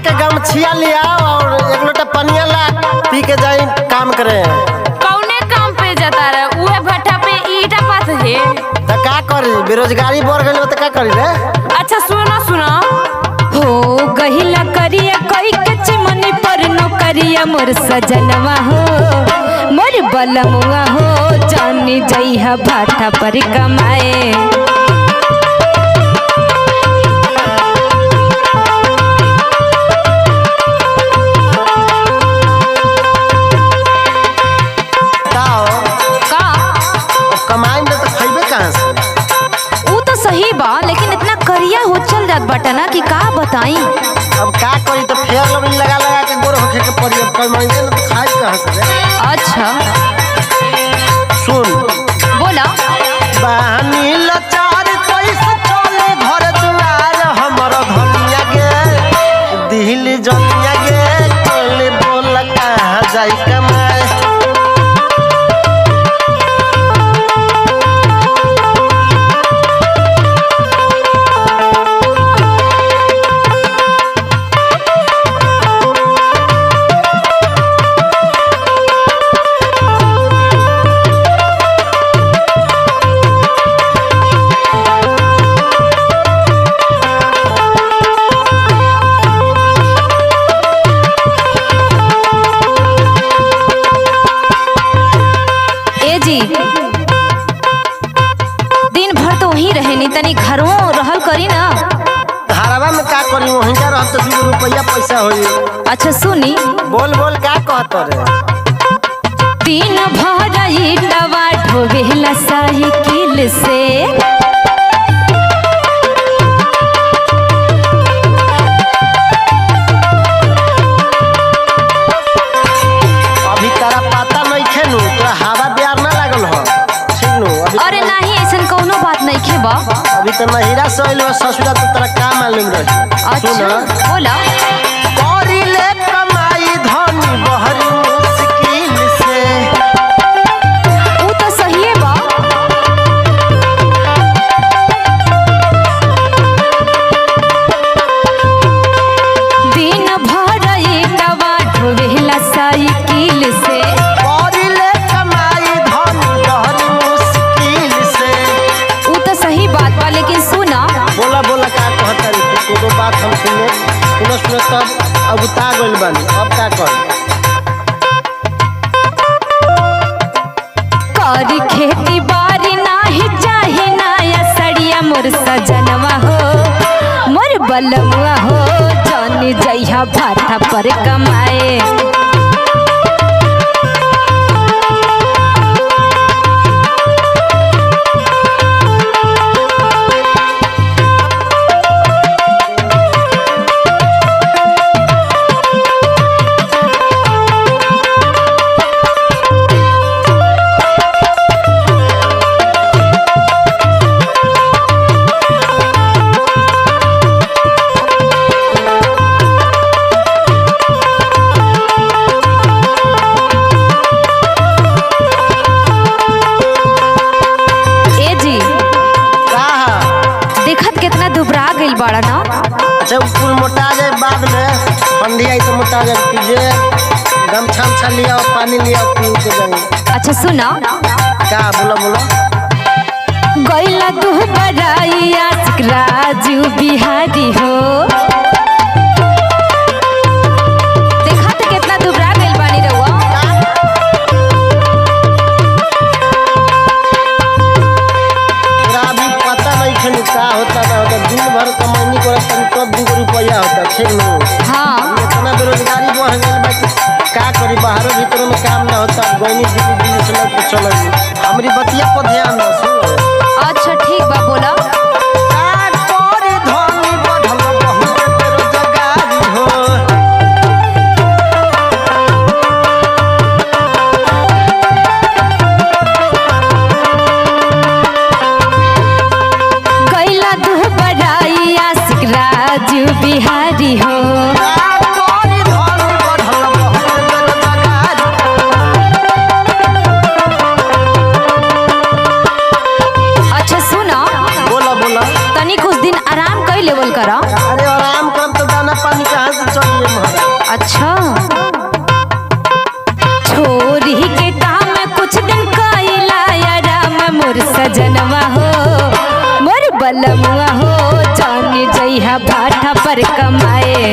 के गमछिया लिया और एक लोटा पनिया ला पी के जाई काम करे। कौने काम पे जाता रहे? उहे भट्ठा पे ईटा पात है। तो का करी, बेरोजगारी बढ़ गई तो का करी रे। अच्छा सुनो हो गहिला करिया कोई कच्चे मनी पर नौकरिया मोर सजनवा हो मोर बलमुआ हो जानी जइहा भाटा पर कमाए। कमाई में तो खइबे कहां से? वो तो सही बा लेकिन इतना करिया हो चल जात बाटा ना कि का बताई। अब का करी तो फेयर लवली लगा लगा के गोर होखे के पड़ी। अब कमाई में तो खाई कहां से रे। अच्छा सुन बोला। बहनी लाचार कैसे चले घर दुआर हमर धनिया गे दिल जनिया गे कोले बोल कहां जाई कमाए। दिन भर तो वहीं रहे नी तनी घरों रहल करी ना। घरवा में का करी वहीं का रह तो 2 रुपया पैसा होई। अच्छा सुनी बोल बोल का कहत रे। दिन भर ईटवा ढोवेला साइकिल से अभी तारा पता नहीं खेनु तोरा हवा ब्यार ना लागल हो ठीक नु। अरे नहीं ऐसन कोनो बात नहीं खे बा। अभी तो नहिरा सोइल ससुरा तो तेरा का मालूम रही। अच्छा बोला। करी ले कमाई धनी बहरी मुश्किल से। वो तो सही है बा। दिन भर ईटवा ढोवेला साइकिल से करी ले कमाई धनी बहरी मुश्किल से। वो तो सही बात बा लेकिन सुना। बोला बोला का कहत रे कोनो बात हम सुने तब अब उता गइल बानी। अब का कर करी खेती बारी नाही चाहे नया सड़िया मोर सजनवा हो मोर बलमुआ हो जानी जइहा भाटा पर कमाए। बड़ा ना। अच्छा फूल मोटा जाए बाद में ठंडी आई तो मोटा जाए पीजिए गमछा उमछा लिया और पानी लिया पी के जाए। अच्छा सुना क्या बोला बोला। गैला तू बड़ाइया राजू बिहारी हो देखा तो कितना दुबरा गइल बानी रहुआ। अभी पता नहीं खेल का होता ना होता दिन भर कमाई करता तब 2 रुपया होता ठीक न। हाँ इतना बेरोजगारी बढ़ गई बा का करी बाहरों भीतरों में काम ना होता गईनी दिल्ली से लग चल हमारी बतिया पर ध्यान दो सुन। अच्छा ठीक बा बोला। गैला तू बड़ाइया राजू बिहारी हो बोला बोला। अच्छा छोरी के काम कुछ दिन कइला आराम मोर सजनवा हो मोर बलमुआ हो जानी जइहा भाटा पर कमाए।